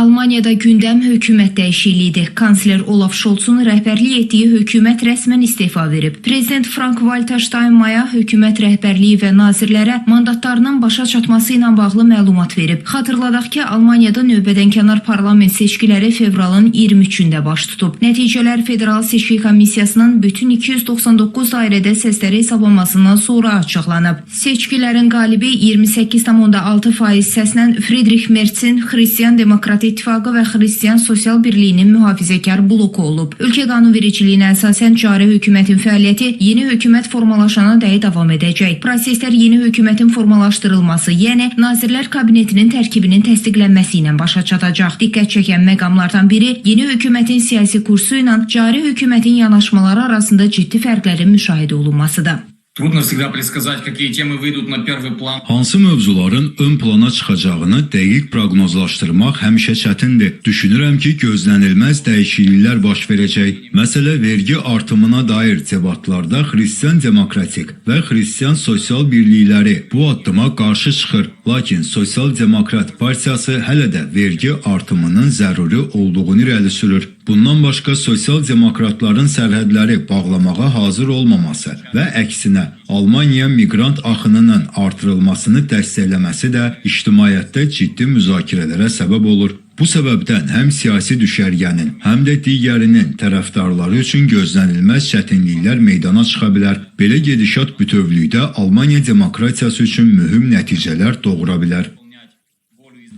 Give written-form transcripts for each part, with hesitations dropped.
Almaniyada gündəm hökumət dəyişikliyidir. Kansler Olaf Scholz'un rəhbərlik etdiyi hökumət rəsmən istefa verib. Prezident Frank-Walter Steinmeier hökumət rəhbərliyi və nazirlərə mandatlarının başa çatması ilə bağlı məlumat verib. Xatırladaq ki, Almaniyada növbədənkənar parlament seçkiləri fevralın 23-də baş tutub. Nəticələr Federal Seçki Komissiyasının bütün 299 dairədə səsləri hesablamasından sonra açıqlanıb. Seçkilərin qalibi 28,6% səslə Friedrich Merz'in Xristian Demokrat İttifaqı və Xristian Sosial Birliyinin mühafizəkar bloku olub. Ölkə qanunvericiliyinə əsasən cari hökumətin fəaliyyəti yeni hökumət formalaşana dək davam edəcək. Proseslər yeni hökumətin formalaşdırılması, yəni Nazirlər Kabinetinin tərkibinin təsdiqlənməsi ilə başa çatacaq. Diqqət çəkən məqamlardan biri yeni hökumətin siyasi kursu ilə cari hökumətin yanaşmaları arasında ciddi fərqlərin müşahidə olunmasıdır. Трудно всегда предсказать, какие темы выйдут на первый план. Hansı mövzuların ön plana çıxacağını dəqiq proqnozlaşdırmaq həmişə çətindir. Düşünürəm ki, gözlənilməz dəyişikliklər baş verəcək. Məsələ vergi artımına dair debatlarda Xristian Demokratik və Xristian Sosial Birlikləri bu addıma qarşı çıxır. Lakin Sosial Demokrat Partiyası hələ də vergi artımının zəruri olduğunu irəli sürür. Bundan başqa sosial demokratların sərhədləri bağlamağa hazır olmaması və əksinə Almaniya miqrant axınının artırılmasını dəstəkləməsi də ictimaiyyətdə ciddi müzakirələrə səbəb olur. Bu səbəbdən həm siyasi düşərgənin, həm də digərinin tərəfdarları üçün gözlənilməz çətinliklər meydana çıxa bilər. Belə gedişat bütövlükdə Almaniya demokratiyası üçün mühüm nəticələr doğura bilər.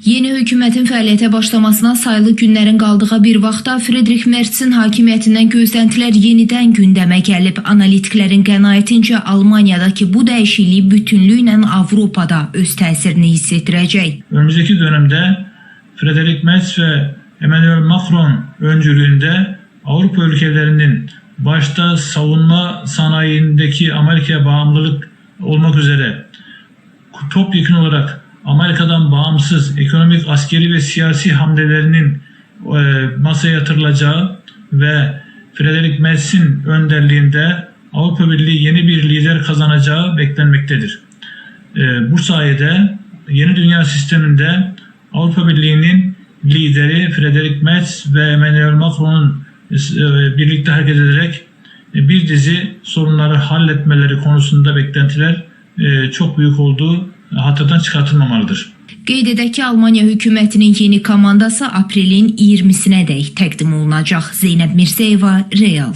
Yeni hökumətin fəaliyyətə başlamasına sayılı günlərin qaldığı bir vaxtda Friedrich Merz'in hakimiyyətindən gözləntilər yenidən gündəmə gəlib. Analitiklərin qənaətincə Almaniyadakı bu dəyişiklik bütünlüklə Avropada öz təsirini hiss etdirəcək. Önümüzdeki dönemde Friedrich Merz ve Emmanuel Macron öncülüğünde Avrupa ülkelerinin başta savunma sanayindeki Amerika'ya bağımlılık olmak üzere topyekun olarak Amerika'dan bağımsız ekonomik, askeri ve siyasi hamlelerinin masaya yatırılacağı ve Friedrich Merz'in önderliğinde Avrupa Birliği yeni bir lider kazanacağı beklenmektedir. Bu sayede yeni dünya sisteminde Avrupa Birliği'nin lideri Friedrich Merz ve Emmanuel Macron'un birlikte hareket ederek bir dizi sorunları halletmeleri konusunda beklentiler çok büyük olduğu hatırdan çıxartılmamalıdır. Qeyd edək ki, Almaniya hökumətinin yeni komandası aprelin 20-sinədək təqdim olunacaq. Zeynəb Mirzəyeva, Real.